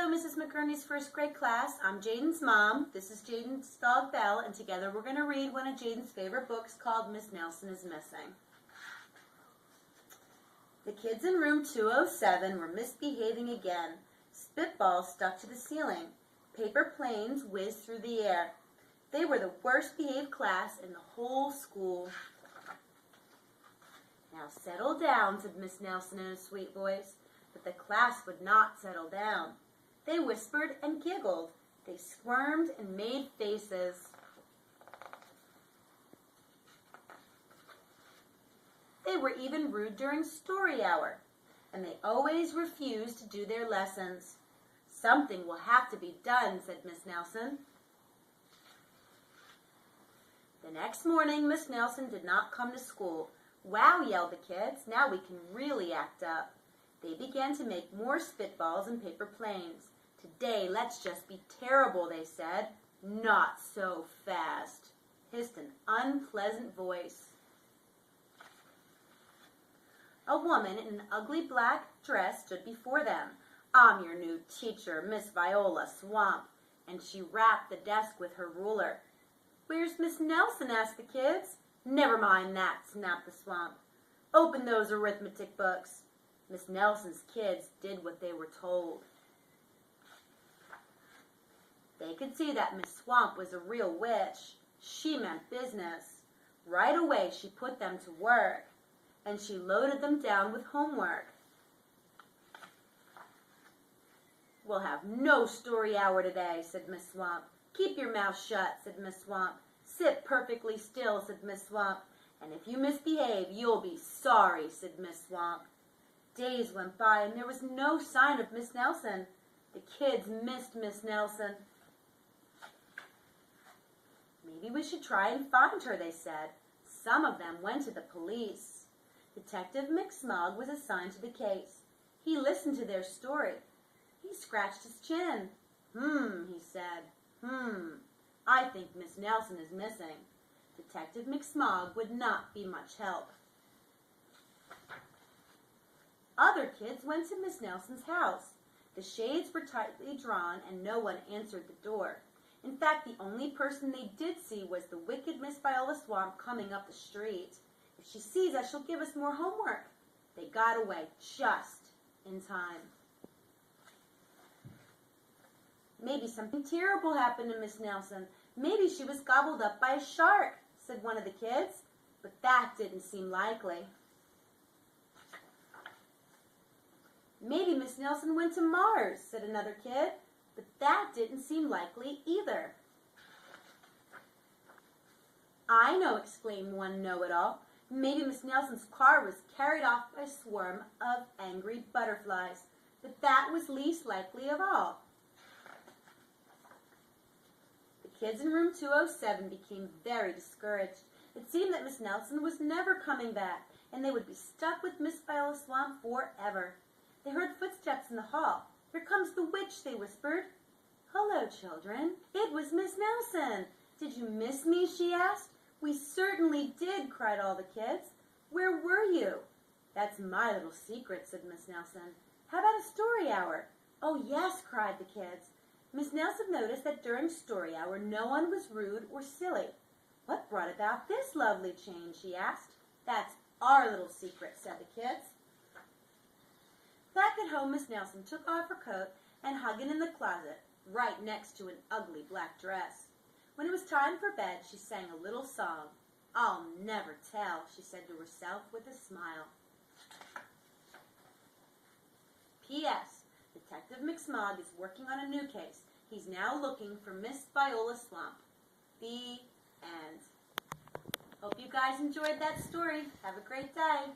Hello, Mrs. McCurney's first grade class. I'm Jaden's mom. This is Jaden's dog, Belle, and together we're going to read one of Jaden's favorite books called Miss Nelson is Missing. The kids in room 207 were misbehaving again. Spitballs stuck to the ceiling. Paper planes whizzed through the air. They were the worst behaved class in the whole school. Now settle down, said Miss Nelson in a sweet voice. But the class would not settle down. They whispered and giggled. They squirmed and made faces. They were even rude during story hour, and they always refused to do their lessons. Something will have to be done, said Miss Nelson. The next morning, Miss Nelson did not come to school. Wow, yelled the kids. Now we can really act up. They began to make more spitballs and paper planes. Today, let's just be terrible, they said. Not so fast, hissed an unpleasant voice. A woman in an ugly black dress stood before them. I'm your new teacher, Miss Viola Swamp, and she rapped the desk with her ruler. Where's Miss Nelson? Asked the kids. Never mind that, snapped the Swamp. Open those arithmetic books. Miss Nelson's kids did what they were told. They could see that Miss Swamp was a real witch. She meant business. Right away she put them to work, and she loaded them down with homework. We'll have no story hour today, said Miss Swamp. Keep your mouth shut, said Miss Swamp. Sit perfectly still, said Miss Swamp. And if you misbehave, you'll be sorry, said Miss Swamp. Days went by, and there was no sign of Miss Nelson. The kids missed Miss Nelson. Maybe we should try and find her, they said. Some of them went to the police. Detective McSmog was assigned to the case. He listened to their story. He scratched his chin. He said. I think Miss Nelson is missing. Detective McSmog would not be much help. Other kids went to Miss Nelson's house. The shades were tightly drawn and no one answered the door. In fact, the only person they did see was the wicked Miss Viola Swamp coming up the street. If she sees us, she'll give us more homework. They got away just in time. Maybe something terrible happened to Miss Nelson. Maybe she was gobbled up by a shark, said one of the kids. But that didn't seem likely. Maybe Miss Nelson went to Mars, said another kid, but that didn't seem likely either. I know, exclaimed one know-it-all. Maybe Miss Nelson's car was carried off by a swarm of angry butterflies, but that was least likely of all. The kids in room 207 became very discouraged. It seemed that Miss Nelson was never coming back, and they would be stuck with Miss Viola Swamp forever. They heard footsteps in the hall. Here comes the witch, they whispered. Hello, children. It was Miss Nelson. Did you miss me? She asked. We certainly did, cried all the kids. Where were you? That's my little secret, said Miss Nelson. How about a story hour? Oh, yes, cried the kids. Miss Nelson noticed that during story hour no one was rude or silly. What brought about this lovely change? She asked. That's our little secret, said the kids. Back at home, Miss Nelson took off her coat and hung it in the closet, right next to an ugly black dress. When it was time for bed, she sang a little song. I'll never tell, she said to herself with a smile. P.S. Detective McSmog is working on a new case. He's now looking for Miss Viola Swamp. The end. Hope you guys enjoyed that story. Have a great day.